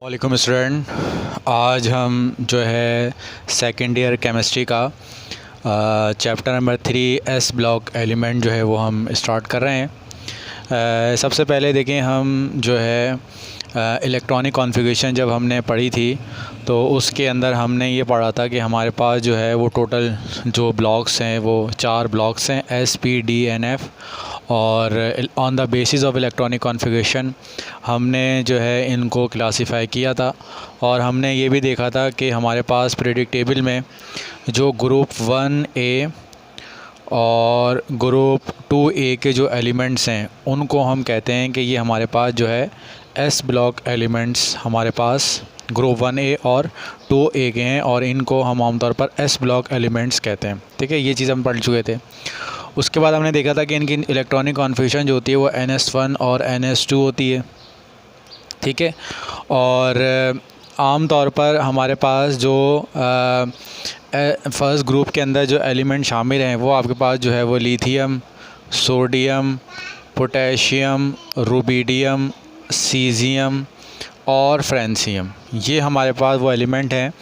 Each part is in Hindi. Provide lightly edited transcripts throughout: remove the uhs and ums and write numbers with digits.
वालेकुम स्टूडेंट। आज हम जो है सेकेंड ईयर केमिस्ट्री का chapter number 3 S block element जो है वो हम स्टार्ट कर रहे हैं। सबसे पहले देखें, हम जो है इलेक्ट्रॉनिक कॉन्फ़िगरेशन जब हमने पढ़ी थी तो उसके अंदर हमने ये पढ़ा था कि हमारे पास जो है वो टोटल जो ब्लॉक्स हैं वो 4 ब्लॉक्स हैं, S P D and F. और on the basis of electronic configuration हमने जो है इनको क्लासिफाई किया था। और हमने ये भी देखा था कि हमारे पास पीरियोडिक टेबल में जो ग्रुप 1A और ग्रुप 2A के जो एलिमेंट्स हैं उनको हम कहते हैं कि ये हमारे पास जो है एस ब्लॉक एलिमेंट्स हमारे पास ग्रुप 1A और 2A के हैं, और इनको हम आमतौर पर एस ब्लॉक एलिमेंट्स कहते हैं। ठीक है, ये चीज़ हम पढ़ चुके थे। उसके बाद हमने देखा था कि इनकी इलेक्ट्रॉनिक कॉन्फ़िगरेशन जो होती है वो NS1 और NS2 होती है। ठीक है, और आम तौर पर हमारे पास जो फर्स्ट ग्रुप के अंदर जो एलिमेंट शामिल हैं वो आपके पास जो है वो lithium, sodium, potassium, rubidium, caesium और फ्रेंसियम। ये हमारे पास वो एलिमेंट हैं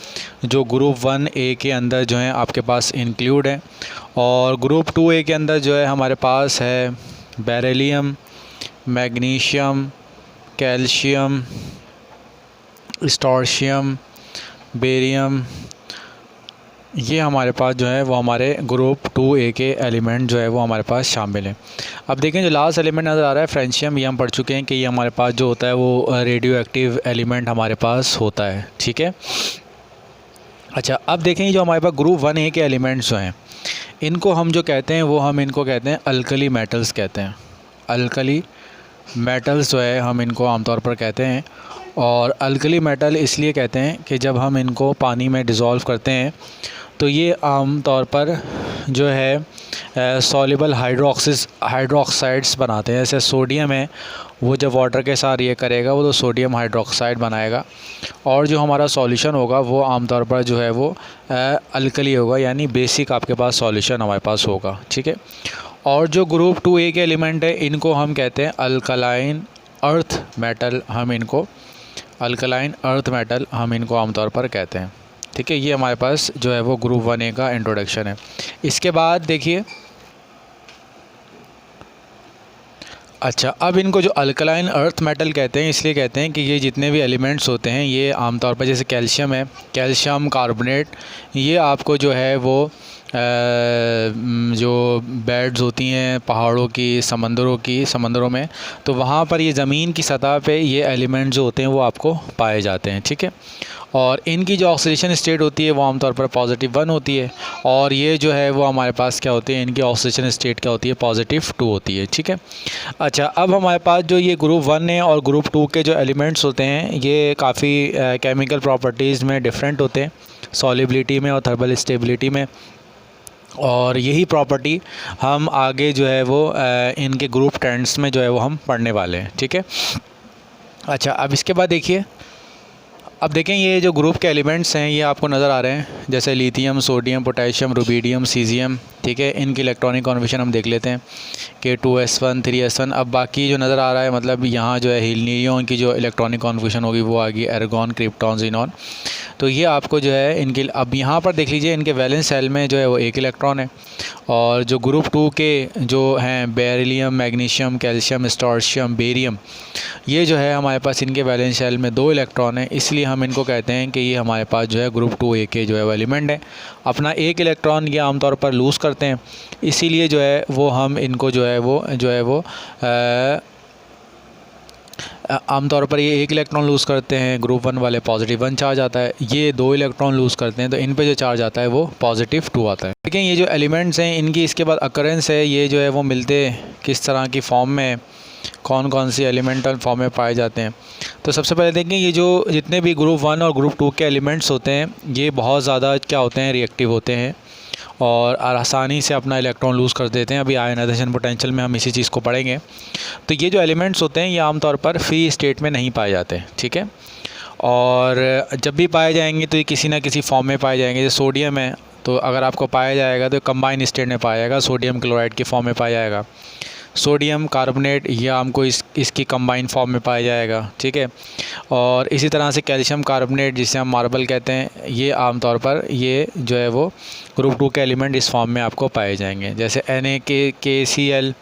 जो ग्रुप 1A के अंदर जो हैं आपके पास इंक्लूड हैं। और ग्रुप 2A के अंदर जो है हमारे पास है बेरिलियम, मैग्नीशियम, कैल्शियम, स्टोर्शियम, बेरियम। ये हमारे पास जो है वो हमारे ग्रुप 2A के एलिमेंट जो है वो हमारे पास शामिल हैं। अब देखें, जो लास्ट एलिमेंट नज़र आ रहा है फ्रेंशियम, ये हम पढ़ चुके हैं कि ये हमारे पास जो होता है वो रेडियो एक्टिव एलिमेंट हमारे पास होता है। ठीक है, अच्छा, अब देखें जो हमारे पास ग्रुप 1A के एलिमेंट्स जो हैं इनको हम जो कहते हैं वो हम इनको कहते हैं अल्कली मेटल्स कहते हैं। अल्कली मेटल्स जो है हम इनको आमतौर पर कहते हैं। और अल्कली मेटल इसलिए कहते हैं कि जब हम इनको पानी में डिज़ोल्व करते हैं तो ये आम तौर पर जो है सॉल्युबल हाइड्रोक्साइड्स बनाते हैं। जैसे सोडियम है, वो जब वाटर के साथ ये करेगा वो तो सोडियम हाइड्रोक्साइड बनाएगा, और जो हमारा सॉल्यूशन होगा वो आमतौर पर जो है वो अल्कली होगा, यानी बेसिक आपके पास सॉल्यूशन हमारे पास होगा। ठीक है, और जो ग्रुप 2A के एलिमेंट है इनको हम कहते हैं अल्कलाइन अर्थ मेटल। हम इनको अल्कलाइन अर्थ मेटल हम इनको आमतौर पर कहते हैं। ठीक है, ये हमारे पास जो है वो ग्रुप 1A का इंट्रोडक्शन है। इसके बाद देखिए, अच्छा, अब इनको जो अल्कलाइन अर्थ मेटल कहते हैं इसलिए कहते हैं कि ये जितने भी एलिमेंट्स होते हैं ये आमतौर पर, जैसे कैल्शियम है, कैल्शियम कार्बोनेट, ये आपको जो है वो जो बेड्स होती हैं पहाड़ों की, समंदरों में, तो वहाँ पर ये ज़मीन की सतह पे ये एलिमेंट जो होते हैं वो आपको पाए जाते हैं। ठीक है, और इनकी जो ऑक्सीडेशन स्टेट होती है वो आमतौर पर +1 होती है, और ये जो है वो हमारे पास क्या होती है, इनकी ऑक्सीडेशन स्टेट क्या होती है, +2 होती है। ठीक है, अच्छा, अब हमारे पास जो ये ग्रुप 1A और ग्रुप 2 के जो एलिमेंट्स होते हैं ये काफ़ी केमिकल प्रॉपर्टीज़ में डिफरेंट होते हैं, सॉल्युबिलिटी में और थर्मल स्टेबिलिटी में, और यही प्रॉपर्टी हम आगे जो है वो इनके ग्रुप ट्रेंड्स में जो है वो हम पढ़ने वाले हैं। ठीक है, अच्छा, अब इसके बाद देखिए, अब देखें ये जो ग्रुप के एलिमेंट्स हैं ये आपको नज़र आ रहे हैं, जैसे lithium, sodium, potassium, rubidium, caesium. ठीक है, इनकी इलेक्ट्रॉनिक कॉन्फ़िगरेशन हम देख लेते हैं कि 2s1 3s1। अब बाकी जो नज़र आ रहा है, मतलब यहाँ जो है हीलियम की जो इलेक्ट्रॉनिक कॉन्फ़िगरेशन होगी वो आ गई एर्गॉन, क्रिप्टॉन, ज़ीनॉन। तो ये आपको जो है इनकी, अब यहाँ पर देख लीजिए इनके वैलेंस शेल में जो है वो 1 इलेक्ट्रॉन है, और जो ग्रुप 2 के जो हैं बेरिलियम, मैग्नीशियम, कैल्शियम, स्टोर्शियम, बेरियम, ये जो है हमारे पास इनके वैलेंस शेल में 2 इलेक्ट्रॉन है, इसलिए हम इनको कहते हैं कि ये हमारे पास जो है ग्रुप 2A के जो है वो एलिमेंट है। अपना 1 इलेक्ट्रॉन ये आमतौर पर लूज़ करते हैं, इसीलिए जो है वो हम इनको जो है वो आमतौर पर ये 1 इलेक्ट्रॉन लूज़ करते हैं, ग्रुप 1 वाले +1 चार्ज आता है। ये 2 इलेक्ट्रॉन लूज़ करते हैं तो इन पे जो चार्ज आता है वो +2 आता है। लेकिन ये जो एलिमेंट्स हैं इनकी इसके बाद अकरेंस है, ये जो है वो मिलते किस तरह की फॉर्म में, कौन कौन सी एलिमेंटल फॉर्म में पाए जाते हैं। तो सबसे पहले देखें, ये जो जितने भी ग्रुप 1 और ग्रुप 2 के एलिमेंट्स होते हैं ये बहुत ज़्यादा क्या होते हैं, रिएक्टिव होते हैं, और आसानी से अपना इलेक्ट्रॉन लूज़ कर देते हैं। अभी आयनाइजेशन पोटेंशियल में हम इसी चीज़ को पढ़ेंगे। तो ये जो एलिमेंट्स होते हैं ये आमतौर पर फ्री स्टेट में नहीं पाए जाते। ठीक है, और जब भी पाए जाएंगे तो ये किसी ना किसी फॉर्म में पाए जाएंगे। जैसे सोडियम है तो अगर आपको पाया जाएगा तो कंबाइन स्टेट में पाया जाएगा, सोडियम क्लोराइड की फॉर्म में पाया जाएगा। सोडियम कार्बोनेट यह हमको इसकी कंबाइन फॉर्म में पाया जाएगा, ठीक है। और इसी तरह से कैल्शियम कार्बोनेट जिसे हम मार्बल कहते हैं, ये आमतौर पर ये जो है वो ग्रुप 2 के एलिमेंट इस फॉर्म में आपको पाए जाएंगे। जैसे NaKCl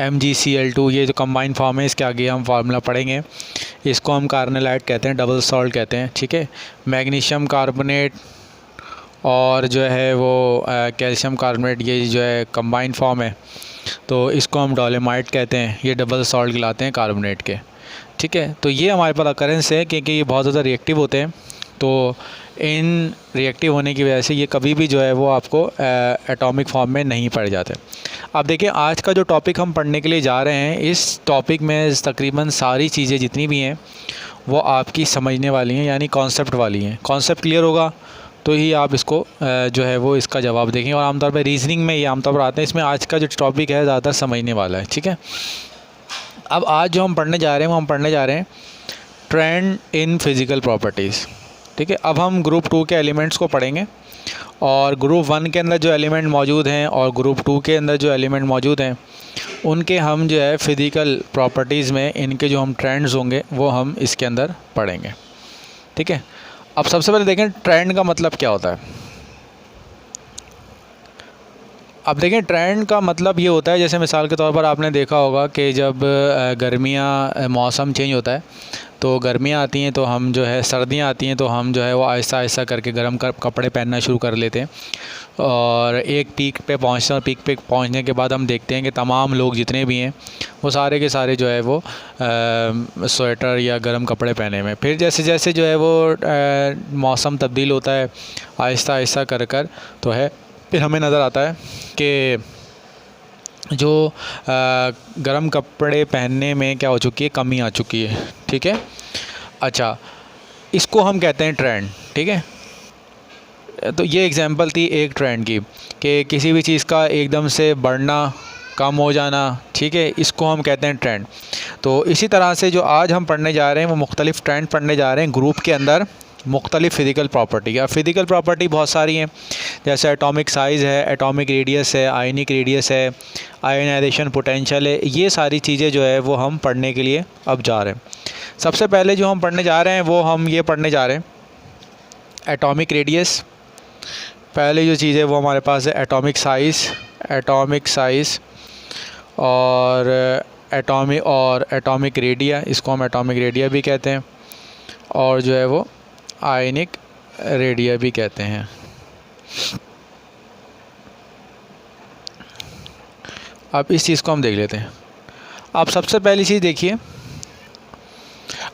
MgCl2 ये जो कंबाइन फॉर्म है, इसके आगे हम फार्मूला पढ़ेंगे। इसको हम कार्बोनाइट कहते हैं, डबल सॉल्ट कहते हैं, ठीक है। मैग्नीशियम कार्बोनेट और जो है वो कैल्शियम कार्बोनेट ये जो है कंबाइन फॉर्म है, तो इसको हम डोलेमाइट कहते हैं। ये डबल सॉल्ट गिलाते हैं कार्बोनेट के, ठीक है। तो ये हमारे पास अकरेंस है क्योंकि ये बहुत ज़्यादा रिएक्टिव होते हैं। तो इन रिएक्टिव होने की वजह से ये कभी भी जो है वो आपको एटॉमिक फॉर्म में नहीं पड़ जाते। अब देखिए, आज का जो टॉपिक हम पढ़ने के लिए जा रहे हैं, इस टॉपिक में तकरीबन सारी चीज़ें जितनी भी हैं वो आपकी समझने वाली हैं, यानी कॉन्सेप्ट वाली हैं। कॉन्सेप्ट क्लियर होगा तो ही आप इसको जो है वो इसका जवाब देखेंगे। और आमतौर पर रीजनिंग में ये आमतौर पर आते हैं। इसमें आज का जो टॉपिक है ज़्यादातर समझने वाला है, ठीक है। अब आज जो हम पढ़ने जा रहे हैं वो हम पढ़ने जा रहे हैं ट्रेंड इन फिज़िकल प्रॉपर्टीज़, ठीक है। अब हम ग्रुप 2 के एलिमेंट्स को पढ़ेंगे और ग्रुप 1 के अंदर जो एलिमेंट मौजूद हैं और ग्रुप 2 के अंदर जो एलिमेंट मौजूद हैं उनके हम जो है फ़िज़िकल प्रॉपर्टीज़ में इनके जो हम ट्रेंड्स होंगे वो हम इसके अंदर पढ़ेंगे, ठीक है। अब सबसे पहले देखें ट्रेंड का मतलब क्या होता है। अब देखें, ट्रेंड का मतलब ये होता है, जैसे मिसाल के तौर पर आपने देखा होगा कि जब गर्मियाँ मौसम चेंज होता है तो गर्मियाँ आती हैं तो हम जो है, सर्दियाँ आती हैं तो हम जो है वो आहिस्ता आहिस्ता करके गर्म कपड़े पहनना शुरू कर लेते हैं। और एक पीक पे पहुँचते हैं, पीक पे पहुँचने के बाद हम देखते हैं कि तमाम लोग जितने भी हैं वो सारे के सारे जो है वो स्वेटर या गर्म कपड़े पहने हुए हैं। फिर जैसे जैसे जो है वो मौसम तब्दील होता है आहिस्ता आहिस्ता कर तो है, फिर हमें नज़र आता है कि जो गर्म कपड़े पहनने में क्या हो चुकी है, कमी आ चुकी है, ठीक है। अच्छा, इसको हम कहते हैं ट्रेंड, ठीक है। तो ये एग्जांपल थी एक ट्रेंड की कि किसी भी चीज़ का एकदम से बढ़ना, कम हो जाना, ठीक है, इसको हम कहते हैं ट्रेंड। तो इसी तरह से जो आज हम पढ़ने जा रहे हैं वो मुख्तलिफ़ ट्रेंड पढ़ने जा रहे हैं ग्रुप के अंदर मुख्तलिफ़ फ़िज़िकल प्रॉपर्टी। अब फ़िज़िकल प्रॉपर्टी बहुत सारी हैं, जैसे एटॉमिक साइज़ है, एटॉमिक रेडियस है, आयनिक रेडियस है, आयनाइजेशन पोटेंशियल है। ये सारी चीज़ें जो है वो हम पढ़ने के लिए अब जा रहे हैं। सबसे पहले जो हम पढ़ने जा रहे हैं वो हम ये पढ़ने जा रहे हैं एटॉमिक रेडियस। पहले जो चीज़ है वो हमारे पास है एटॉमिक साइज़ और एटॉमिक रेडिया, इसको हम एटॉमिक रेडिया भी कहते हैं और जो है वो आयनिक रेडिया भी कहते हैं। अब इस चीज़ को हम देख लेते हैं। अब सबसे पहली चीज़ देखिए,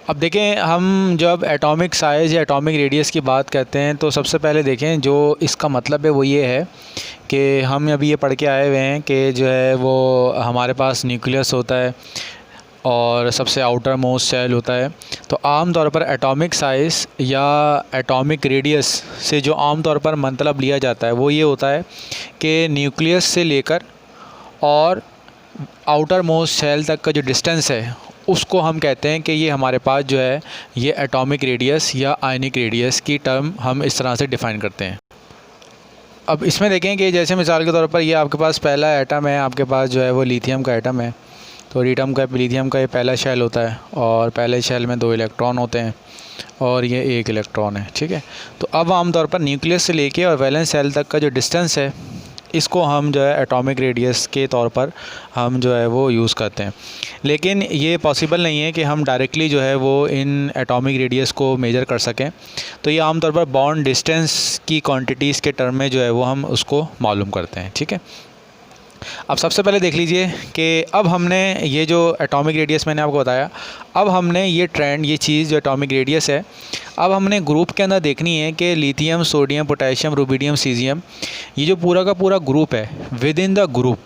अब देखें हम जब एटॉमिक साइज़ या एटॉमिक रेडियस की बात करते हैं तो सबसे पहले देखें जो इसका मतलब है वो ये है कि हम अभी ये पढ़ के आए हुए हैं कि जो है वो हमारे पास न्यूक्लियस होता है और सबसे आउटर मोस्ट सेल होता है। तो आम तौर पर एटॉमिक साइज़ या एटॉमिक रेडियस से जो आम तौर पर मतलब लिया जाता है वो ये होता है कि न्यूक्लियस से लेकर और आउटर मोस्ट सेल तक का जो डिस्टेंस है उसको हम कहते हैं कि ये हमारे पास जो है ये एटॉमिक रेडियस या आयनिक रेडियस की टर्म हम इस तरह से डिफ़ाइन करते हैं। अब इसमें देखें कि जैसे मिसाल के तौर पर ये आपके पास पहला एटम है, आपके पास जो है वो लिथियम का एटम है। तो लिथियम का ये पहला शेल होता है और पहले शेल में 2 इलेक्ट्रॉन होते हैं और ये 1 इलेक्ट्रॉन है, ठीक है। तो अब आमतौर पर न्यूक्लियस से लेके और वैलेंस सेल तक का जो डिस्टेंस है इसको हम जो है एटॉमिक रेडियस के तौर पर हम जो है वो यूज़ करते हैं। लेकिन ये पॉसिबल नहीं है कि हम डायरेक्टली जो है वो इन एटॉमिक रेडियस को मेजर कर सकें। तो ये आमतौर पर बॉन्ड डिस्टेंस की क्वांटिटीज़ के टर्म में जो है वो हम उसको मालूम करते हैं, ठीक है। अब सबसे पहले देख लीजिए कि अब हमने ये जो एटॉमिक रेडियस मैंने आपको बताया, अब हमने ये ट्रेंड, ये चीज़ जो एटॉमिक रेडियस है, अब हमने ग्रुप के अंदर देखनी है कि lithium, sodium, potassium, rubidium, caesium, ये जो पूरा का पूरा ग्रुप है, विद इन द ग्रुप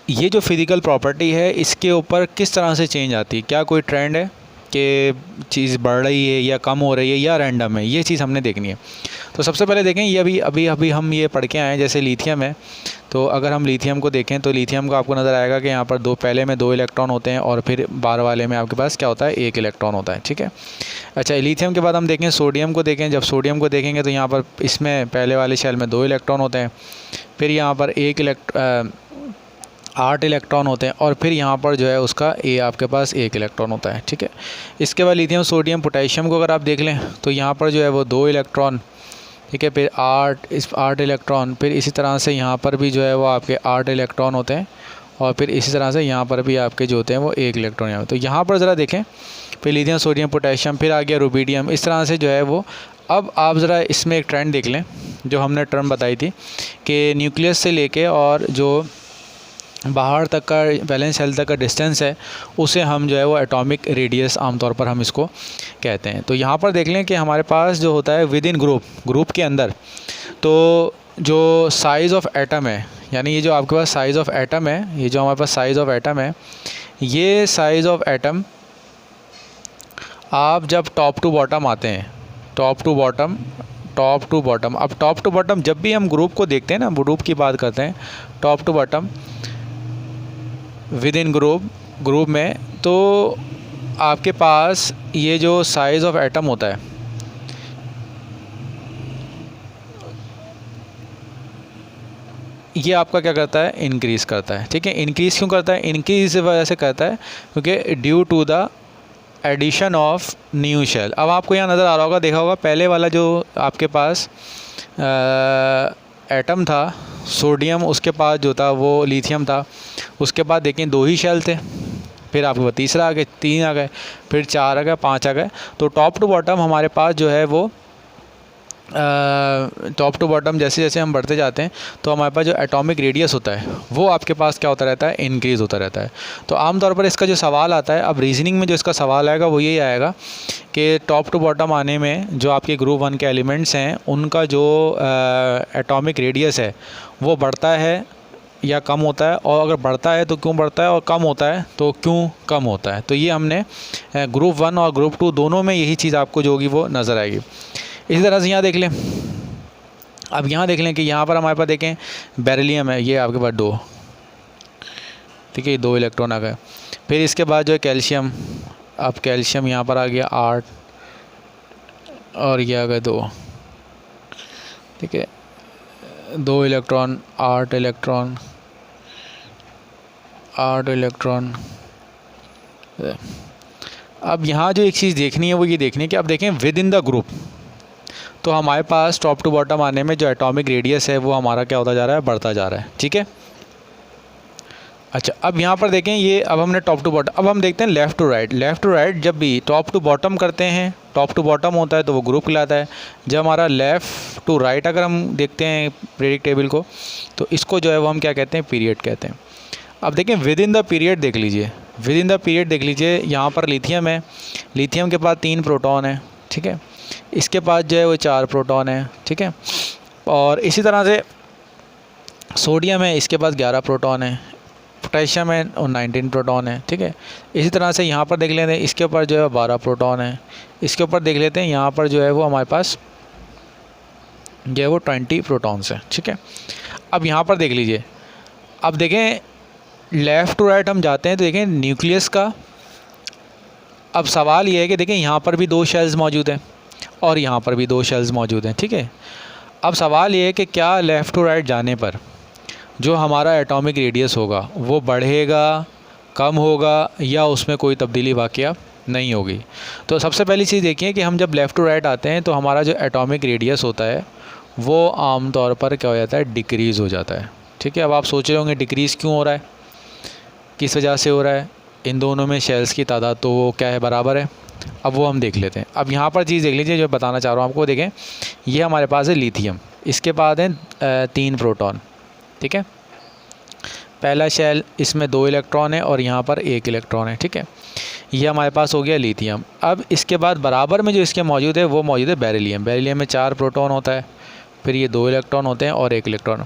ये जो फिज़िकल प्रॉपर्टी है इसके ऊपर किस तरह से चेंज आती है। क्या कोई ट्रेंड है कि चीज़ बढ़ रही है या कम हो रही है या रैंडम है, ये चीज़ हमने देखनी है। तो सबसे पहले देखें, ये अभी हम ये पढ़ के आए हैं, जैसे लिथियम है। तो अगर हम लिथियम को देखें तो लिथियम को आपको नज़र आएगा कि यहाँ पर पहले में 2 इलेक्ट्रॉन होते हैं और फिर बाहर वाले में आपके पास क्या होता है, 1 इलेक्ट्रॉन होता है, ठीक है। अच्छा, लिथियम के बाद हम देखें सोडियम को देखें। जब सोडियम को देखेंगे तो यहाँ पर इसमें पहले वाले शेल में 2 इलेक्ट्रॉन होते हैं, फिर यहाँ पर 8 इलेक्ट्रॉन होते हैं और फिर यहाँ पर जो है उसका आपके पास 1 इलेक्ट्रॉन होता है, ठीक है। इसके बाद लिथियम सोडियम पोटेशियम को अगर आप देख लें तो यहाँ पर जो है वो 2 इलेक्ट्रॉन, ठीक है, फिर 8 इलेक्ट्रॉन, फिर इसी तरह से यहाँ पर भी जो है वो आपके 8 इलेक्ट्रॉन होते हैं और फिर इसी तरह से यहाँ पर भी आपके जो होते हैं वो 1 इलेक्ट्रॉन यहाँ। तो यहाँ पर ज़रा देखें, फिर लिथियम सोडियम पोटेशियम, फिर आ गया रुबिडियम, इस तरह से जो है वो। अब आप ज़रा इसमें एक ट्रेंड देख लें जो हमने टर्म बताई थी कि न्यूक्लियस से लेके और जो बाहर तक का वैलेंस शेल तक का डिस्टेंस है उसे हम जो है वो एटॉमिक रेडियस आमतौर पर हम इसको कहते हैं। तो यहाँ पर देख लें कि हमारे पास जो होता है विद इन ग्रुप के अंदर, तो जो साइज़ ऑफ एटम है, यानी ये जो आपके पास साइज़ ऑफ एटम है, ये जो हमारे पास साइज़ ऑफ एटम है, ये साइज़ ऑफ एटम आप जब टॉप टू बॉटम आते हैं, टॉप टू बॉटम, अब टॉप टू बॉटम जब भी हम ग्रुप को देखते हैं ना, ग्रुप की बात करते हैं, top to bottom within group में, तो आपके पास ये जो साइज़ ऑफ एटम होता है ये आपका क्या करता है, इंक्रीज़ करता है, ठीक है। इंक्रीज़ क्यों करता है, इंक्रीज़ इस वजह से करता है क्योंकि due to the addition of new shell. अब आपको यहाँ नज़र आ रहा होगा, देखा होगा पहले वाला जो आपके पास एटम था सोडियम, उसके पास जो था वो लिथियम था, उसके बाद देखें 2 ही शेल थे, फिर आपके पास तीसरा आ गए, 3 आ गए, फिर 4 आ गए, 5 आ गए। तो टॉप टू बॉटम हमारे पास जो है वो टॉप टू बॉटम जैसे जैसे हम बढ़ते जाते हैं तो हमारे पास जो एटॉमिक रेडियस होता है वो आपके पास क्या होता रहता है, इंक्रीज़ होता रहता है। तो आमतौर पर इसका जो सवाल आता है, अब रीजनिंग में जो इसका सवाल आएगा वो यही आएगा कि टॉप टू बॉटम आने में जो आपके ग्रुप 1 के एलिमेंट्स हैं उनका जो एटॉमिक रेडियस है वो बढ़ता है या कम होता है, और अगर बढ़ता है तो क्यों बढ़ता है, और कम होता है तो क्यों कम होता है। तो ये हमने ग्रुप 1 और ग्रुप 2 दोनों में यही चीज़ आपको जो होगी वो नज़र आएगी। इसी तरह से यहाँ देख लें, अब यहाँ देख लें कि यहाँ पर हमारे पास देखें बेरिलियम है, ये आपके पास 2, ठीक है, 2 इलेक्ट्रॉन आ गए। फिर इसके बाद जो है कैल्शियम, अब कैल्शियम यहाँ पर आ गया 8 और ये आ गए 2, ठीक है, 2 इलेक्ट्रॉन, 8 इलेक्ट्रॉन, 8 इलेक्ट्रॉन। अब यहाँ जो एक चीज़ देखनी है वो ये देखनी है कि अब देखें विद इन द ग्रुप, तो हमारे पास टॉप टू बॉटम आने में जो एटॉमिक रेडियस है वो हमारा क्या होता जा रहा है, बढ़ता जा रहा है, ठीक है। अच्छा, अब यहाँ पर देखें ये, अब हमने टॉप टू बॉटम, अब हम देखते हैं left to right. Left to right जब भी टॉप टू बॉटम करते हैं, टॉप टू बॉटम होता है तो वो ग्रुप कहलाता है। जब हमारा लेफ़्ट टू राइट अगर हम देखते हैं पीरियडिक टेबल को, तो इसको जो है वो हम क्या कहते हैं, पीरियड कहते हैं। अब देखें विद इन द पीरियड देख लीजिए, विद इन द पीरियड देख लीजिए, यहाँ पर लिथियम है, लिथियम के पास 3 प्रोटॉन है, ठीक है, इसके पास जो है वो 4 प्रोटॉन है, ठीक है, और इसी तरह से सोडियम है, इसके पास 11 प्रोटॉन है, पोटेशियम है और 19 प्रोटॉन है, ठीक है। इसी तरह से यहाँ पर देख लेते हैं, इसके ऊपर जो है 12 प्रोटॉन है, इसके ऊपर देख लेते हैं यहाँ पर जो है वो हमारे पास जो है वो 20 प्रोटॉन्स हैं, ठीक है। अब यहाँ पर देख लीजिए, अब देखें लेफ़्ट टू राइट हम जाते हैं तो देखें न्यूक्लियस का, अब सवाल ये है कि देखें यहाँ पर भी 2 शेल्स मौजूद हैं और यहाँ पर भी 2 शेल्स मौजूद हैं, ठीक है। अब सवाल ये है कि क्या लेफ़्ट टू राइट जाने पर जो हमारा एटॉमिक रेडियस होगा वो बढ़ेगा, कम होगा, या उसमें कोई तब्दीली वाक़या नहीं होगी। तो सबसे पहली चीज़ देखिए कि हम जब लेफ़्ट टू राइट आते हैं तो हमारा जो एटॉमिक रेडियस होता है वो आम तौर पर क्या हो जाता है, डिक्रीज़ हो जाता है, ठीक है। अब आप सोच रहे होंगे डिक्रीज़ क्यों हो रहा है, किस वजह से हो रहा है, इन दोनों में शेल्स की तादाद तो वो क्या है, बराबर है। अब वो हम देख लेते हैं। अब यहाँ पर चीज़ देख लीजिए जो बताना चाह रहा हूँ आपको, देखें ये हमारे पास है लिथियम, इसके बाद हैं 3 प्रोटॉन, ठीक है, पहला शेल, इसमें 2 इलेक्ट्रॉन है और यहाँ पर 1 इलेक्ट्रॉन है, ठीक है, ये हमारे पास हो गया लिथियम। अब इसके बाद बराबर में जो इसके मौजूद है वो मौजूद है बेरिलियम, बेरिलियम में 4 प्रोटॉन होता है, फिर ये 2 इलेक्ट्रॉन होते हैं और 1 इलेक्ट्रॉन।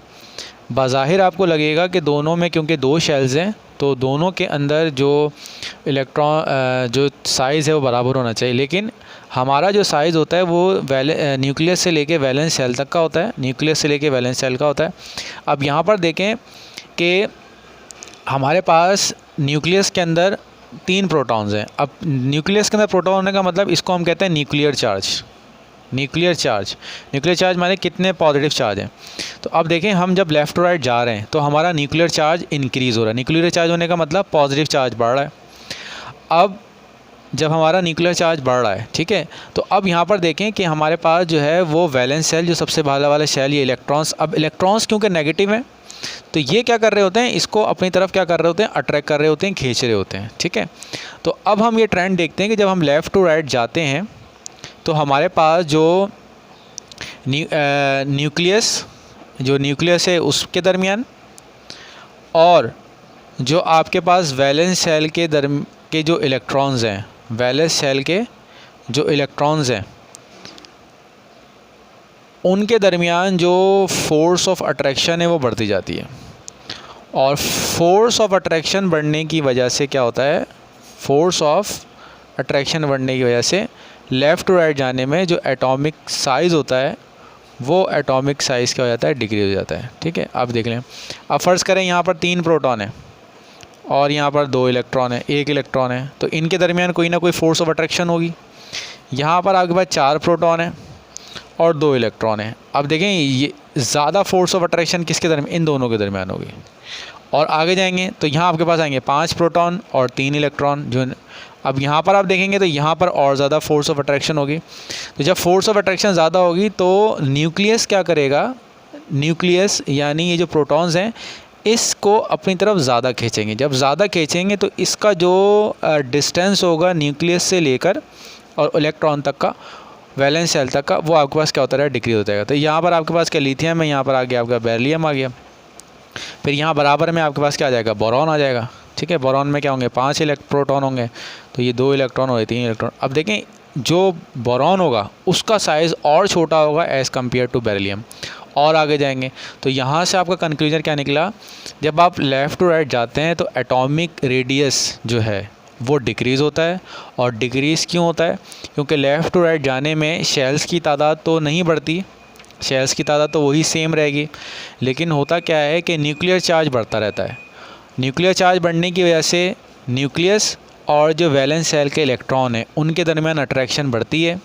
बाज़ाहिर आपको लगेगा कि दोनों में क्योंकि 2 शेल्स हैं तो दोनों के अंदर जो इलेक्ट्रॉन जो साइज़ है वो बराबर होना चाहिए, लेकिन हमारा जो साइज़ होता है वो न्यूक्लियस से लेके वैलेंस शेल तक का होता है, न्यूक्लियस से लेके वैलेंस शेल का होता है। अब यहाँ पर देखें कि हमारे पास न्यूक्लियस के अंदर 3 प्रोटॉन्स हैं। अब न्यूक्लियस के अंदर प्रोटॉन होने का मतलब इसको हम कहते हैं न्यूक्लियर चार्ज, न्यूक्लियर चार्ज माने कितने पॉजिटिव चार्ज हैं। तो अब देखें हम जब लेफ़्ट टू राइट जा रहे हैं तो हमारा न्यूक्लियर चार्ज इंक्रीज़ हो रहा है। न्यूक्लियर चार्ज होने का मतलब पॉजिटिव चार्ज बढ़ रहा है। अब जब हमारा न्यूक्लियर चार्ज बढ़ रहा है, ठीक है, तो अब यहाँ पर देखें कि हमारे पास जो है वो वैलेंस सेल, जो सबसे बाहर वाला शेल, ये इलेक्ट्रॉन्स, अब इलेक्ट्रॉन्स क्योंकि नेगेटिव हैं तो ये क्या कर रहे होते हैं, इसको अपनी तरफ क्या कर रहे होते हैं, अट्रैक्ट कर रहे होते हैं, खींच रहे होते हैं, ठीक है। तो अब हम ये ट्रेंड देखते हैं कि जब हम लेफ़्ट टू राइट जाते हैं तो हमारे पास जो न्यूक्लियस है उसके दरमियान और जो आपके पास वैलेंस सेल के जो इलेक्ट्रॉन्स हैं, वैलेंस सेल के जो इलेक्ट्रॉन्स हैं उनके दरमियान जो फोर्स ऑफ अट्रैक्शन है वो बढ़ती जाती है। और फोर्स ऑफ अट्रैक्शन बढ़ने की वजह से क्या होता है, फोर्स ऑफ अट्रैक्शन बढ़ने की वजह से लेफ़्ट टू राइट जाने में जो एटॉमिक साइज़ होता है वो एटॉमिक साइज़ क्या हो जाता है, डिक्रीज़ हो जाता है, ठीक है। आप देख लें, अब फ़र्ज़ करें यहाँ पर 3 प्रोटॉन है और यहाँ पर 2 इलेक्ट्रॉन है, 1 इलेक्ट्रॉन है, तो इनके दरमियान कोई ना कोई फोर्स ऑफ अट्रैक्शन होगी। यहाँ पर आपके पास 4 प्रोटॉन है और 2 इलेक्ट्रॉन है। अब देखें ये ज़्यादा फोर्स ऑफ अट्रैक्शन किसके दरमियान, इन दोनों के दरमियान होगी। और आगे जाएंगे तो यहाँ आपके पास आएंगे 5 प्रोटॉन और 3 इलेक्ट्रॉन, जो अब यहाँ पर आप देखेंगे तो यहाँ पर और ज़्यादा फोर्स ऑफ अट्रैक्शन होगी। तो जब फोर्स ऑफ अट्रैक्शन ज़्यादा होगी तो न्यूक्लियस क्या करेगा, न्यूक्लियस यानी ये जो प्रोटॉन्स हैं इसको अपनी तरफ ज़्यादा खींचेंगे। जब ज़्यादा खींचेंगे तो इसका जो डिस्टेंस होगा न्यूक्लियस से लेकर और इलेक्ट्रॉन तक का, वैलेंस सेल तक का, वो आपके पास क्या होता है, डिक्रीज हो जाएगा। तो यहाँ पर आपके पास क्या लिथियम है, यहाँ पर आ गया आपका बेरिलियम आ गया, फिर यहाँ बराबर में आपके पास क्या आ जाएगा, बोरॉन आ जाएगा, ठीक है। बोरॉन में क्या होंगे, 5 प्रोटॉन होंगे, तो ये 2 इलेक्ट्रॉन हो गए, 3 इलेक्ट्रॉन। अब देखें जो बोरॉन होगा उसका साइज़ और छोटा होगा एज़ कम्पेयर टू बेरिलियम। और आगे जाएंगे तो यहाँ से आपका कंक्लूजन क्या निकला, जब आप लेफ़्ट टू राइट जाते हैं तो एटॉमिक रेडियस जो है वो डिक्रीज़ होता है। और डिक्रीज़ क्यों होता है, क्योंकि लेफ़्ट टू राइट जाने में शेल्स की तादाद तो नहीं बढ़ती, शेल्स की तादाद तो वही सेम रहेगी, लेकिन होता क्या है कि न्यूक्लियर चार्ज बढ़ता रहता है। न्यूक्लियर चार्ज बढ़ने की वजह से न्यूक्लियस और जो वैलेंस सेल के इलेक्ट्रॉन हैं उनके दरमियान अट्रैक्शन बढ़ती है।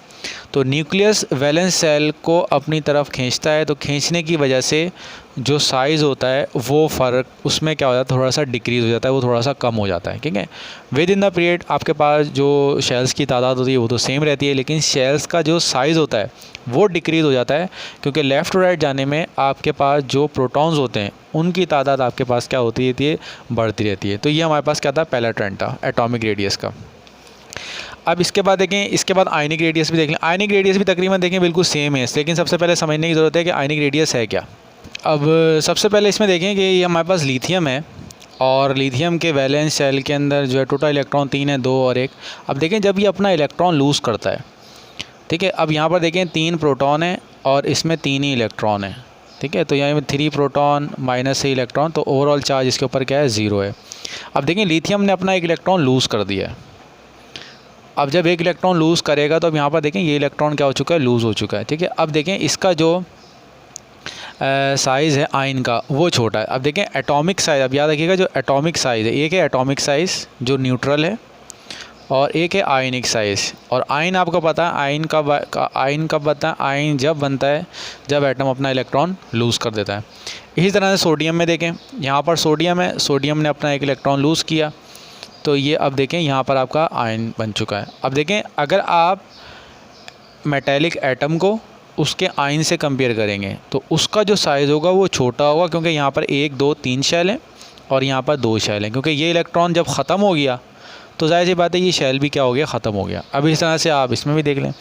तो न्यूक्लियस वैलेंस सेल को अपनी तरफ खींचता है, तो खींचने की वजह से जो साइज़ होता है वो फ़र्क उसमें क्या हो जाता है, थोड़ा सा डिक्रीज़ हो जाता है, वो थोड़ा सा कम हो जाता है, ठीक है। विद इन द पीरियड आपके पास जो शेल्स की तादाद होती है वो तो सेम रहती है, लेकिन शेल्स का जो साइज़ होता है वो डिक्रीज़ हो जाता है, क्योंकि लेफ़्ट टू राइट जाने में आपके पास जो प्रोटॉन्स होते हैं उनकी तादाद आपके पास क्या होती रहती है, बढ़ती रहती है। तो ये हमारे पास क्या था, पहला ट्रेंड था एटॉमिक रेडियस का। अब इसके बाद देखें, इसके बाद आयनिक रेडियस भी देख लें। आयनिक रेडियस भी तकरीबन देखें बिल्कुल सेम है, लेकिन सबसे पहले समझने की ज़रूरत है कि आयनिक रेडियस है क्या। अब सबसे पहले इसमें देखें कि ये हमारे पास लिथियम है और लिथियम के वैलेंस सेल के अंदर जो है टोटल इलेक्ट्रॉन 3 है, 2 और 1। अब देखें जब ये अपना इलेक्ट्रॉन लूज़ करता है, ठीक है, अब यहाँ पर देखें 3 प्रोटॉन है और इसमें 3 ही इलेक्ट्रॉन है, ठीक है। तो यहाँ में 3 प्रोटॉन -3 इलेक्ट्रॉन, तो ओवरऑल चार्ज इसके ऊपर क्या है, 0 है। अब देखें लिथियम ने अपना एक इलेक्ट्रॉन लूज़ कर दिया है। अब जब एक इलेक्ट्रॉन लूज़ करेगा तो अब यहाँ पर देखें ये इलेक्ट्रॉन क्या हो चुका है, लूज़ हो चुका है, ठीक है। अब देखें इसका जो साइज़ है आयन का वो छोटा है। अब देखें एटॉमिक साइज़, अब याद रखिएगा जो एटॉमिक साइज़ है, एक है एटॉमिक साइज़ जो न्यूट्रल है और एक है आयनिक साइज़। और आयन आपको पता है आयन कब बनता है, आयन जब बनता है जब एटम अपना इलेक्ट्रॉन लूज़ कर देता है। इसी तरह से सोडियम में देखें, यहाँ पर सोडियम है, सोडियम ने अपना एक इलेक्ट्रॉन लूज़ किया, तो ये अब देखें यहाँ पर आपका आयन बन चुका है। अब देखें अगर आप मेटेलिक एटम को उसके आयन से कंपेयर करेंगे तो उसका जो साइज़ होगा वो छोटा होगा, क्योंकि यहाँ पर 1 2 3 शेल हैं और यहाँ पर 2 शेल हैं, क्योंकि ये इलेक्ट्रॉन जब ख़त्म हो गया तो जाहिर सी बात है ये शेल भी क्या हो गया, ख़त्म हो गया। अब इस तरह से आप इसमें भी देख लें,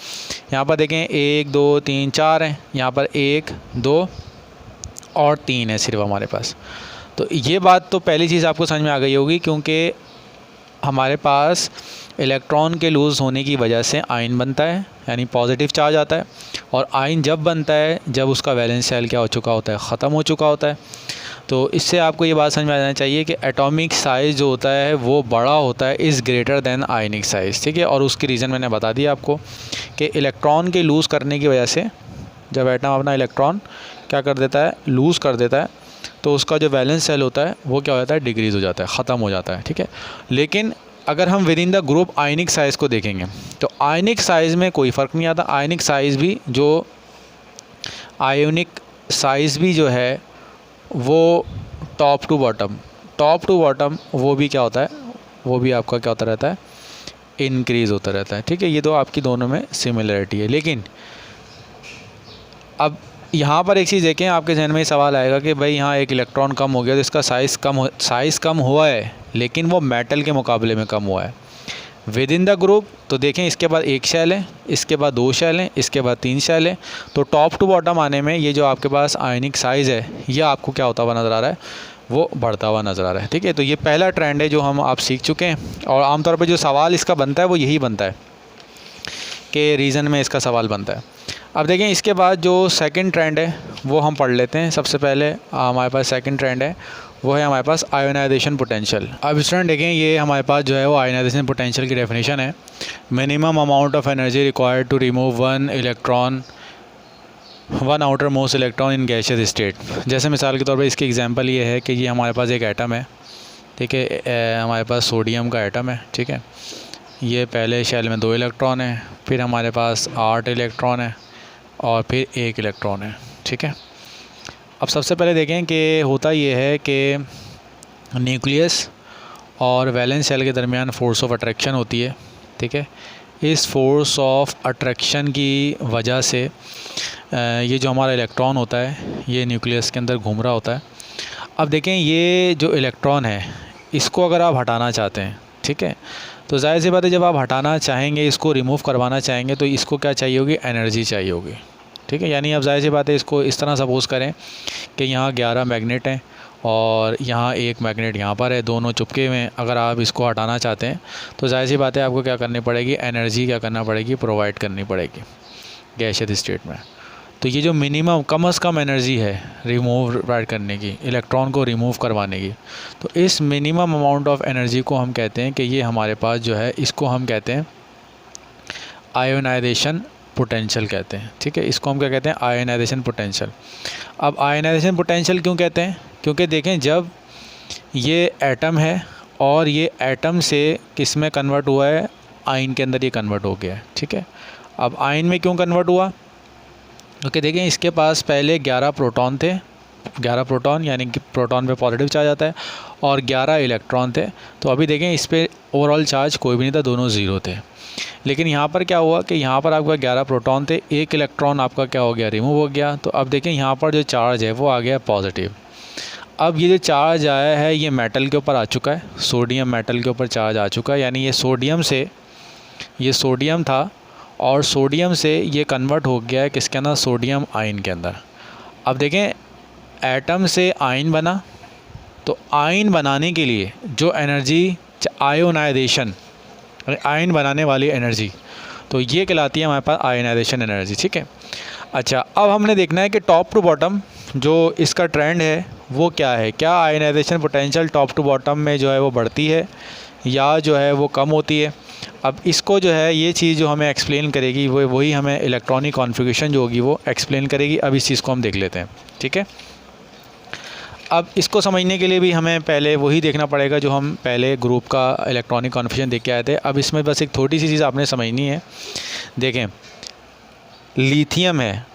यहाँ पर देखें 1 2 3 4 हैं, यहाँ पर 1 2 और 3 है सिर्फ हमारे पास। तो ये बात तो पहली चीज़ आपको समझ में आ गई होगी, क्योंकि हमारे पास इलेक्ट्रॉन के लूज़ होने की वजह से आयन बनता है, यानी पॉजिटिव चार्ज आता है। और आयन जब बनता है जब उसका वैलेंस सेल क्या हो चुका होता है, ख़त्म हो चुका होता है। तो इससे आपको ये बात समझ में आ जाना चाहिए कि एटॉमिक साइज़ जो होता है वो बड़ा होता है, is greater than ionic size, ठीक है। और उसकी रीज़न मैंने बता दिया आपको कि इलेक्ट्रॉन के लूज़ करने की वजह से जब एटम अपना इलेक्ट्रॉन क्या कर देता है, लूज़ कर देता है, तो उसका जो वैलेंस सेल होता है वो क्या हो जाता है, डिक्रीज़ हो जाता है, ख़त्म हो जाता है, ठीक है। लेकिन अगर हम with in the group ionic size को देखेंगे तो आयनिक साइज़ में कोई फ़र्क नहीं आता। आयनिक साइज़ भी जो है वो टॉप टू बॉटम वो भी क्या होता है, वो भी आपका क्या होता रहता है, इंक्रीज़ होता रहता है। ठीक है, ये तो आपकी दोनों में सिमिलरिटी है। लेकिन अब यहाँ पर एक चीज़ देखें, आपके जहन में सवाल आएगा कि भाई यहाँ एक इलेक्ट्रॉन कम हो गया तो इसका साइज़ कम हुआ है, लेकिन वो मेटल के मुकाबले में कम हुआ है। विद इन द ग्रुप तो देखें, इसके बाद एक शेल है, इसके बाद 2 शेल हैं, इसके बाद 3 शेल है। तो टॉप टू बॉटम आने में ये जो आपके पास आयनिक साइज़ है ये आपको क्या होता हुआ नज़र आ रहा है, वो बढ़ता हुआ नज़र आ रहा है। ठीक है, तो ये पहला ट्रेंड है जो हम आप सीख चुके हैं। और आमतौर पर जो सवाल इसका बनता है वो यही बनता है कि रीज़न में इसका सवाल बनता है। अब देखें, इसके बाद जो सेकंड ट्रेंड है वो हम पढ़ लेते हैं। सबसे पहले हमारे पास सेकंड ट्रेंड है, वो है हमारे पास आयोनाइजेशन पोटेंशियल। अब स्टूडेंट देखें, ये हमारे पास जो है वो आयोनाइजेशन पोटेंशियल की डेफिनेशन है। Minimum amount of energy required to remove one outermost electron in gaseous state. जैसे मिसाल के तौर पर इसकी एग्जांपल ये है कि ये हमारे पास एक एटम है। ठीक है, हमारे पास सोडियम का एटम है। ठीक है, ये पहले शेल में 2 इलेक्ट्रॉन है, फिर हमारे पास 8 इलेक्ट्रॉन है और फिर 1 इलेक्ट्रॉन है। ठीक है, अब सबसे पहले देखें कि होता ये है कि न्यूक्लियस और वैलेंस शेल के दरमियान फोर्स ऑफ अट्रैक्शन होती है। ठीक है, इस फोर्स ऑफ अट्रैक्शन की वजह से ये जो हमारा इलेक्ट्रॉन होता है ये न्यूक्लियस के अंदर घूम रहा होता है। अब देखें, ये जो इलेक्ट्रॉन है इसको अगर आप हटाना चाहते हैं, ठीक है, तो ज़ाहिर सी बात है जब आप हटाना चाहेंगे, इसको रिमूव करवाना चाहेंगे, तो इसको क्या चाहिए होगी, एनर्जी चाहिए होगी। ठीक है, यानी अब ज़ाहिर सी बात है इसको इस तरह सपोज़ करें कि यहाँ 11 मैग्नेट हैं और यहाँ एक मैग्नेट यहाँ पर है, दोनों चुपके में। अगर आप इसको हटाना चाहते हैं तो ज़ाहिर सी बात है आपको क्या करनी पड़ेगी, एनर्जी क्या करना पड़ेगी, प्रोवाइड करनी पड़ेगी गैसियस स्टेट में। तो ये जो मिनिमम कम से कम एनर्जी है रिमूव करने की, इलेक्ट्रॉन को रिमूव करवाने की, तो इस मिनिमम अमाउंट ऑफ एनर्जी को हम कहते हैं कि ये हमारे पास जो है इसको हम कहते हैं आयोनाइजेशन पोटेंशियल कहते हैं। ठीक है, इसको हम क्या कहते हैं, आयोनाइजेशन पोटेंशियल। अब आयोनाइजेशन पोटेंशियल क्यों कहते हैं, क्योंकि देखें जब ये एटम है और ये एटम से किस में कन्वर्ट हुआ है, आयन के अंदर ये कन्वर्ट हो गया है। ठीक है, अब आयन में क्यों कन्वर्ट हुआ, क्योंकि देखें इसके पास पहले 11 प्रोटॉन थे, 11 प्रोटॉन यानी कि प्रोटॉन पे पॉजिटिव चार्ज आता है, और 11 इलेक्ट्रॉन थे। तो अभी देखें इस पर ओवरऑल चार्ज कोई भी नहीं था, दोनों ज़ीरो थे। लेकिन यहाँ पर क्या हुआ कि यहाँ पर आपका 11 प्रोटॉन थे, 1 इलेक्ट्रॉन आपका क्या हो गया, रिमूव हो गया। तो अब देखें यहाँ पर जो चार्ज है वो आ गया पॉजिटिव। अब ये जो चार्ज आया है ये मेटल के ऊपर आ चुका है, सोडियम मेटल के ऊपर चार्ज आ चुका है, यानी ये सोडियम था और सोडियम से ये कन्वर्ट हो गया है किसके अंदर, सोडियम आयन के अंदर। अब देखें एटम से आयन बना, तो आयन बनाने के लिए जो एनर्जी, आयोनाइजेशन, आयन बनाने वाली एनर्जी, तो ये कहलाती है हमारे पास आयोनाइजेशन एनर्जी। ठीक है, अच्छा अब हमने देखना है कि टॉप टू बॉटम जो इसका ट्रेंड है वो क्या है, क्या ionization potential top to bottom में जो है वो बढ़ती है या जो है वो कम होती है। अब इसको जो है ये चीज़ जो हमें एक्सप्लेन करेगी वो वही हमें इलेक्ट्रॉनिक कॉन्फ़िगरेशन जो होगी वो एक्सप्लेन करेगी। अब इस चीज़ को हम देख लेते हैं। ठीक है, अब इसको समझने के लिए भी हमें पहले वही देखना पड़ेगा जो हम पहले ग्रुप का इलेक्ट्रॉनिक कॉन्फ़िगरेशन देख के आए थे। अब इसमें बस एक थोड़ी सी चीज़ आपने समझनी है। देखें लिथियम है,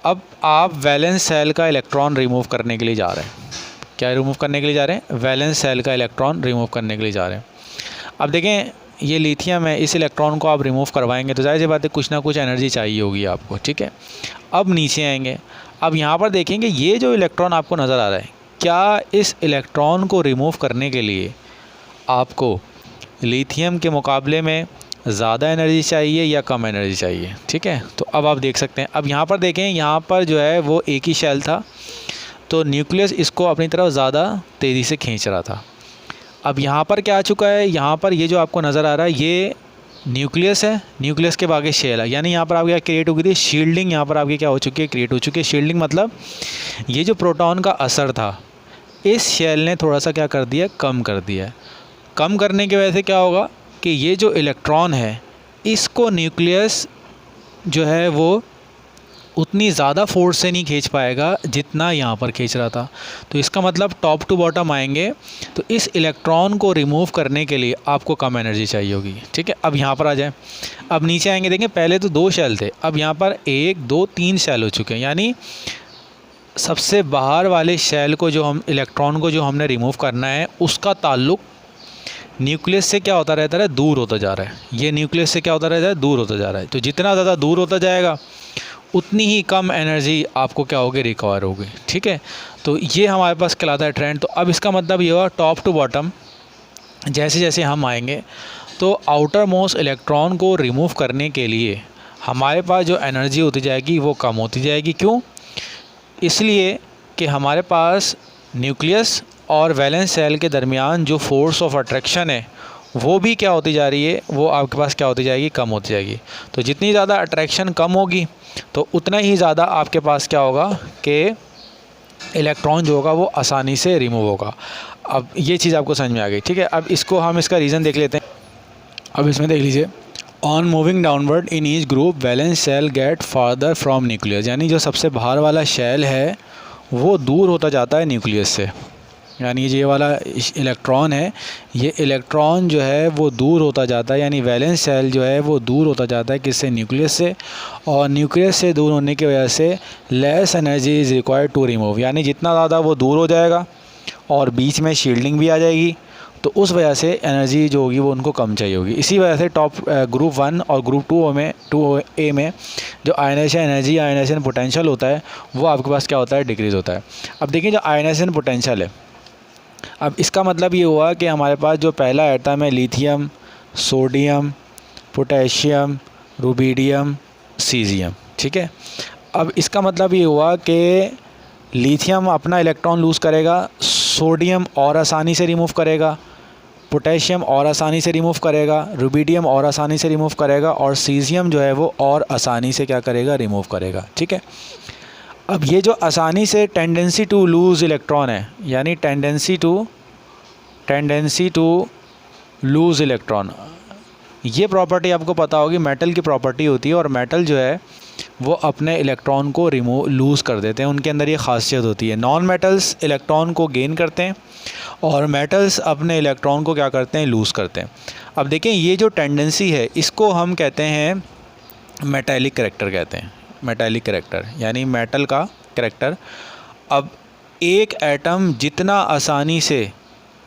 अब आप वैलेंस सेल का इलेक्ट्रॉन रिमूव करने के लिए जा रहे हैं। क्या रिमूव करने के लिए जा रहे हैं, वैलेंस सेल का इलेक्ट्रॉन रिमूव करने के लिए जा रहे हैं। अब देखें ये लिथियम है, इस इलेक्ट्रॉन को आप रिमूव करवाएंगे तो ज़ाहिर सी बात है कुछ ना कुछ एनर्जी चाहिए होगी आपको। ठीक है, अब नीचे आएंगे, अब यहाँ पर देखेंगे ये जो इलेक्ट्रॉन आपको नज़र आ रहा है, क्या इस इलेक्ट्रॉन को रिमूव करने के लिए आपको लिथियम के मुकाबले में ज़्यादा एनर्जी चाहिए या कम एनर्जी चाहिए। ठीक है, तो अब आप देख सकते हैं, अब यहाँ पर देखें, यहाँ पर जो है वो एक ही शेल था, तो न्यूक्लियस इसको अपनी तरफ ज़्यादा तेज़ी से खींच रहा था। अब यहाँ पर क्या आ चुका है, यहाँ पर ये जो आपको नज़र आ रहा है ये न्यूक्लियस है, न्यूक्लियस के बाकी शेल है, यानी यहाँ पर आपकी क्या क्रिएट हो गई थी, शील्डिंग यहाँ पर आपकी क्या हो चुकी है, क्रिएट हो चुकी है। शील्डिंग मतलब ये जो प्रोटॉन का असर था इस शेल ने थोड़ा सा क्या कर दिया, कम कर दिया। कम करने की वजह से क्या होगा कि ये जो इलेक्ट्रॉन है इसको न्यूक्लियस जो है वो उतनी ज़्यादा फोर्स से नहीं खींच पाएगा जितना यहाँ पर खींच रहा था। तो इसका मतलब टॉप टू बॉटम आएंगे तो इस इलेक्ट्रॉन को रिमूव करने के लिए आपको कम एनर्जी चाहिए होगी। ठीक है, अब यहाँ पर आ जाए। अब नीचे आएंगे, देखें पहले तो 2 शेल थे, अब यहाँ पर 1 2 3 शेल हो चुके हैं। यानी सबसे बाहर वाले शेल को जो हम इलेक्ट्रॉन को जो हमने रिमूव करना है उसका ताल्लुक़ न्यूक्लियस से क्या होता रहता है, दूर होता जा रहा है। ये न्यूक्लियस से क्या होता रहता है, दूर होता जा रहा है। तो जितना ज़्यादा दूर होता जाएगा उतनी ही कम एनर्जी आपको क्या होगी, रिकवर होगी। ठीक है, तो ये हमारे पास कहलाता है ट्रेंड। तो अब इसका मतलब ये हुआ टॉप टू बॉटम जैसे जैसे हम आएंगे तो आउटर मोस्ट इलेक्ट्रॉन को रिमूव करने के लिए हमारे पास जो एनर्जी होती जाएगी वो कम होती जाएगी। क्यों? इसलिए कि हमारे पास न्यूक्लियस और वैलेंस सेल के दरमियान जो फोर्स ऑफ अट्रैक्शन है वो भी क्या होती जा रही है, वो आपके पास क्या होती जाएगी, कम होती जाएगी। तो जितनी ज़्यादा अट्रैक्शन कम होगी तो उतना ही ज़्यादा आपके पास क्या होगा कि इलेक्ट्रॉन जो होगा वो आसानी से रिमूव होगा। अब ये चीज़ आपको समझ में आ गई। ठीक है, अब इसको हम इसका रीज़न देख लेते हैं। अब इसमें देख लीजिए, on moving downward in each group valence shell get farther from nucleus. यानी जो सबसे बाहर वाला शेल है वो दूर होता जाता है न्यूक्लियस से। यानी ये वाला इलेक्ट्रॉन है, ये इलेक्ट्रॉन जो है वो दूर होता जाता है, यानी वैलेंस सेल जो है वो दूर होता जाता है किससे, न्यूक्लियस से। और न्यूक्लियस से दूर होने की वजह से less energy is required to remove. यानी जितना ज़्यादा वो दूर हो जाएगा और बीच में शील्डिंग भी आ जाएगी तो उस वजह से एनर्जी जो होगी वो उनको कम चाहिए होगी। इसी वजह से ग्रुप 1 और ग्रुप 2A में जो आयनाइजेशन एनर्जी, आयनाइजेशन पोटेंशियल होता है वो आपके पास क्या होता है, डिक्रीज़ होता है। अब देखिए जो आयनाइजेशन पोटेंशियल है, अब इसका मतलब ये हुआ कि हमारे पास जो पहला एटम है lithium, sodium, potassium, rubidium, caesium. ठीक है, अब इसका मतलब ये हुआ कि लिथियम अपना इलेक्ट्रॉन लूज़ करेगा, सोडियम और आसानी से रिमूव करेगा, पोटेशियम और आसानी से रिमूव करेगा, रुबिडियम और आसानी से रिमूव करेगा और सीज़ियम जो है वो और आसानी से क्या करेगा, रिमूव करेगा। ठीक है, अब ये जो आसानी से टेंडेंसी टू लूज़ इलेक्ट्रॉन है, यानी टेंडेंसी टू लूज़ इलेक्ट्रॉन, ये प्रॉपर्टी आपको पता होगी मेटल की प्रॉपर्टी होती है। और मेटल जो है वो अपने इलेक्ट्रॉन को लूज़ कर देते हैं, उनके अंदर ये खासियत होती है। नॉन मेटल्स इलेक्ट्रॉन को गेन करते हैं और मेटल्स अपने इलेक्ट्रॉन को क्या करते हैं, लूज़ करते हैं। अब देखें ये जो टेंडेंसी है इसको हम कहते हैं मेटालिक करैक्टर कहते हैं। मेटालिक करैक्टर यानी मेटल का करैक्टर। अब एक एटम जितना आसानी से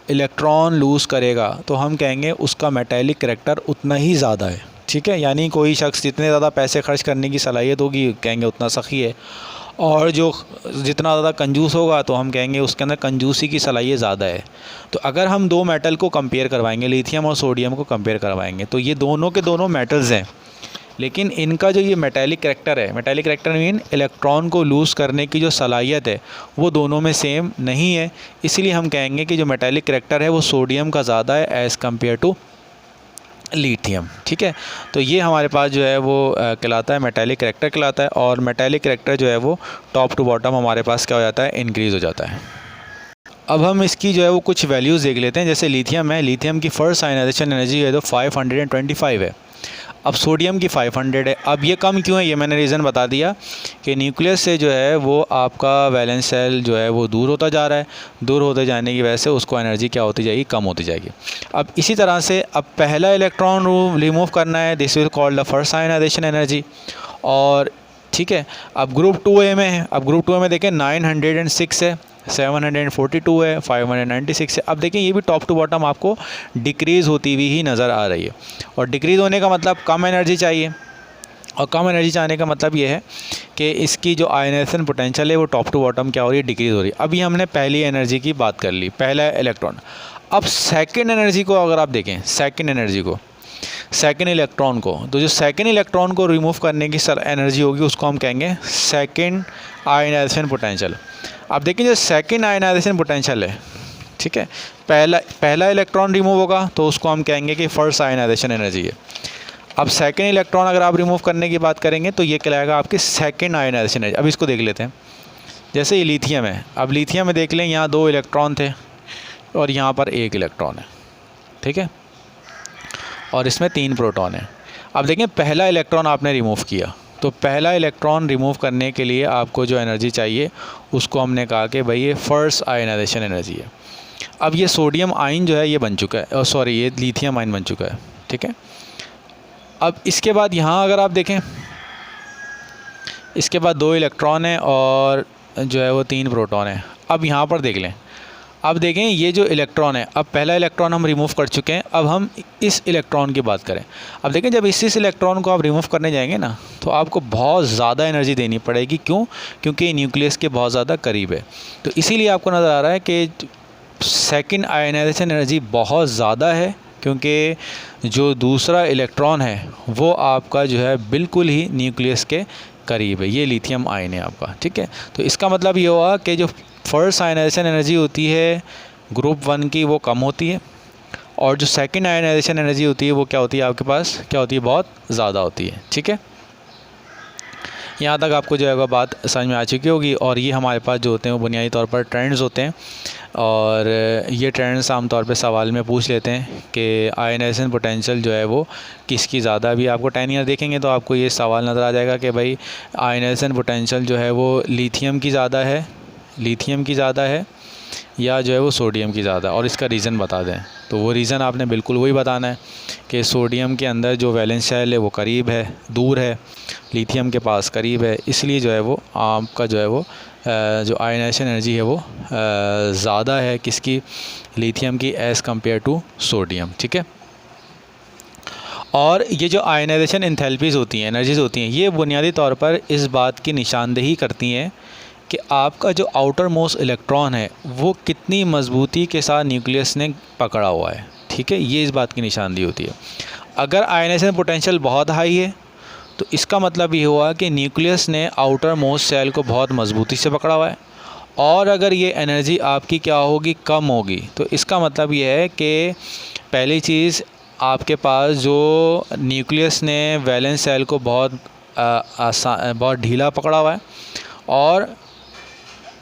इलेक्ट्रॉन लूज़ करेगा तो हम कहेंगे उसका मेटालिक करैक्टर उतना ही ज़्यादा है। ठीक है, यानी कोई शख्स जितने ज़्यादा पैसे खर्च करने की सलाहियत होगी कहेंगे उतना सखी है, और जो जितना ज़्यादा कंजूस होगा तो हम कहेंगे उसके अंदर कंजूसी की सलाहियत ज़्यादा है। तो अगर हम 2 मेटल को कंपेयर करवाएंगे, लिथियम और सोडियम को कंपेयर करवाएंगे, तो ये दोनों के दोनों मेटल्स हैं, लेकिन इनका जो ये मेटालिक करैक्टर है, मेटालिक करैक्टर मीन इलेक्ट्रॉन को लूज़ करने की जो सलाहियत है वो दोनों में सेम नहीं है। इसलिए हम कहेंगे कि जो मेटालिक करैक्टर है वो सोडियम का ज़्यादा है एज़ कम्पेयर टू लिथियम। ठीक है, तो ये हमारे पास जो है वो कहलाता है मेटालिक करैक्टर कहलाता है। और मेटालिक करैक्टर जो है वो टॉप टू बॉटम हमारे पास क्या हो जाता है, इंक्रीज़ हो जाता है। अब हम इसकी जो है वो कुछ वैल्यूज़ देख लेते हैं। जैसे लिथियम है, लिथियम की फर्स्ट आयनाइजेशन एनर्जी है तो 525 है। अब सोडियम की 500 है। अब ये कम क्यों है, ये मैंने रीज़न बता दिया कि न्यूक्लियस से जो है वो आपका वैलेंस सेल जो है वो दूर होता जा रहा है, दूर होते जाने की वजह से उसको एनर्जी क्या होती जाएगी, कम होती जाएगी। अब इसी तरह से अब पहला इलेक्ट्रॉन रिमूव करना है, this is called the first ionization energy. और ठीक है, अब ग्रुप 2A में है। अब ग्रुप 2A में देखें 906 है, 742 है, 596 है। अब देखें ये भी टॉप टू बॉटम आपको डिक्रीज़ होती हुई ही नज़र आ रही है। और डिक्रीज़ होने का मतलब कम एनर्जी चाहिए, और कम एनर्जी चाहने का मतलब ये है कि इसकी जो आयनाइजेशन पोटेंशियल है वो टॉप टू बॉटम क्या हो रही है, डिक्रीज़ हो रही है। अभी हमने पहली एनर्जी की बात कर ली, पहला इलेक्ट्रॉन। अब सेकेंड एनर्जी को अगर आप देखें, सेकेंड एनर्जी को, सेकेंड इलेक्ट्रॉन को, तो जो सेकेंड इलेक्ट्रॉन को रिमूव करने की एनर्जी होगी उसको हम कहेंगे सेकेंड आयनाइजेशन पोटेंशियल। अब देखिए जो सेकेंड आयनाइजेशन पोटेंशियल है, ठीक है, पहला इलेक्ट्रॉन रिमूव होगा तो उसको हम कहेंगे कि फर्स्ट आयनाइजेशन एनर्जी है। अब सेकेंड इलेक्ट्रॉन अगर आप रिमूव करने की बात करेंगे तो ये कहलाएगा आपकी सेकेंड आयनाइजेशन एनर्जी। अब इसको देख लेते हैं। जैसे ये लिथियम है, अब लिथियम में देख लें यहाँ 2 इलेक्ट्रॉन थे और यहाँ पर 1 इलेक्ट्रॉन है, ठीक है, और इसमें 3 प्रोटॉन है। अब देखें पहला इलेक्ट्रॉन आपने रिमूव किया तो पहला इलेक्ट्रॉन रिमूव करने के लिए आपको जो एनर्जी चाहिए उसको हमने कहा कि भाई ये फर्स्ट आयनाइजेशन एनर्जी है। अब ये सोडियम आयन जो है ये बन चुका है, सॉरी ये लिथियम आयन बन चुका है, ठीक है। अब इसके बाद यहाँ अगर आप देखें, इसके बाद 2 इलेक्ट्रॉन है और जो है वो 3 प्रोटॉन है। अब यहाँ पर देख लें, अब देखें ये जो इलेक्ट्रॉन है, अब पहला इलेक्ट्रॉन हम रिमूव कर चुके हैं, अब हम इस इलेक्ट्रॉन की बात करें। अब देखें जब इस इलेक्ट्रॉन को आप रिमूव करने जाएंगे ना तो आपको बहुत ज़्यादा एनर्जी देनी पड़ेगी। क्यों? क्योंकि न्यूक्लियस के बहुत ज़्यादा करीब है। तो इसीलिए आपको नज़र आ रहा है कि सेकंड आयनाइजेशन एनर्जी बहुत ज़्यादा है, क्योंकि जो दूसरा इलेक्ट्रॉन है वो आपका जो है बिल्कुल ही न्यूक्लियस के करीब है। ये लिथियम आयन है आपका, ठीक है। तो इसका मतलब ये हुआ कि जो फर्स्ट आयनाइजेशन एनर्जी होती है ग्रुप 1 की वो कम होती है, और जो सेकंड आयनाइजेशन एनर्जी होती है वो क्या होती है आपके पास, क्या होती है, बहुत ज़्यादा होती है, ठीक है। यहाँ तक आपको जो है बात समझ में आ चुकी होगी। और ये हमारे पास जो होते हैं वो बुनियादी तौर पर ट्रेंड्स होते हैं, और ये ट्रेंड्स आमतौर पे सवाल में पूछ लेते हैं कि आयनाइजेशन पोटेंशियल जो है वो किसकी ज़्यादा। अभी आपको 10 ईयर देखेंगे तो आपको ये सवाल नज़र आ जाएगा कि भाई आयनाइजेशन पोटेंशियल जो है वो लिथियम की ज़्यादा है या जो है वो सोडियम की ज़्यादा, और इसका रीज़न बता दें। तो वो रीज़न आपने बिल्कुल वही बताना है कि सोडियम के अंदर जो वैलेंस शेल है वो करीब है, दूर है, लिथियम के पास करीब है, इसलिए जो है वो आपका जो है वो जो आयनाइजेशन एनर्जी है वो ज़्यादा है किसकी, लिथियम की, एज़ कम्पेयर टू सोडियम, ठीक है। और ये जो आयनाइजेशन एंथैल्पीज़ होती हैं, एनर्जीज़ होती हैं, ये बुनियादी तौर पर इस बात की निशानदेही करती हैं कि आपका जो आउटर मोस्ट इलेक्ट्रॉन है वो कितनी मजबूती के साथ न्यूक्लियस ने पकड़ा हुआ है, ठीक है। ये इस बात की निशानदेही होती है। अगर आयनाइजेशन पोटेंशियल बहुत हाई है तो इसका मतलब ये हुआ कि न्यूक्लियस ने आउटर मोस्ट सेल को बहुत मजबूती से पकड़ा हुआ है, और अगर ये एनर्जी आपकी क्या होगी, कम होगी, तो इसका मतलब ये है कि पहली चीज़ आपके पास जो न्यूक्लियस ने वैलेंस सेल को बहुत ढीला पकड़ा हुआ है, और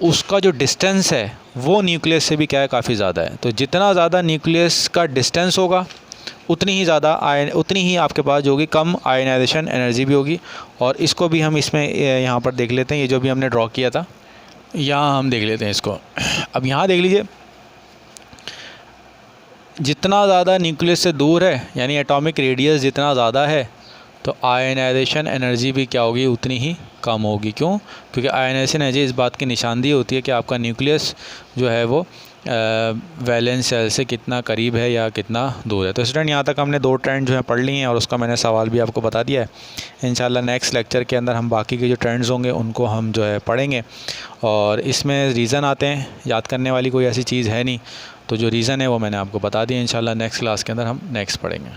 उसका जो डिस्टेंस है वो न्यूक्लियस से भी क्या है, काफ़ी ज़्यादा है। तो जितना ज़्यादा न्यूक्लियस का डिस्टेंस होगा उतनी ही आपके पास जो होगी कम आयनाइजेशन एनर्जी भी होगी। और इसको भी हम इसमें यहाँ पर देख लेते हैं, ये जो भी हमने ड्रॉ किया था यहाँ हम देख लेते हैं इसको। अब यहाँ देख लीजिए, जितना ज़्यादा न्यूक्लियस से दूर है यानी एटॉमिक रेडियस जितना ज़्यादा है तो आयनाइजेशन एनर्जी भी क्या होगी, उतनी ही कम होगी। क्यों? क्योंकि आयनाइजेशन एनर्जी इस बात की निशानदेही होती है कि आपका न्यूक्लियस जो है वो वैलेंस सेल से कितना करीब है या कितना दूर है। तो स्टूडेंट यहाँ तक हमने 2 ट्रेंड जो है पढ़ लिए हैं, और उसका मैंने सवाल भी आपको बता दिया है। इंशाल्लाह नेक्स्ट लेक्चर के अंदर हम बाकी के जो ट्रेंड्स होंगे उनको हम जो है पढ़ेंगे, और इसमें रीज़न आते हैं, याद करने वाली कोई ऐसी चीज़ है नहीं। तो जो रीज़न है वो मैंने आपको बता दिया। इंशाल्लाह नेक्स्ट क्लास के अंदर हम नेक्स्ट पढ़ेंगे।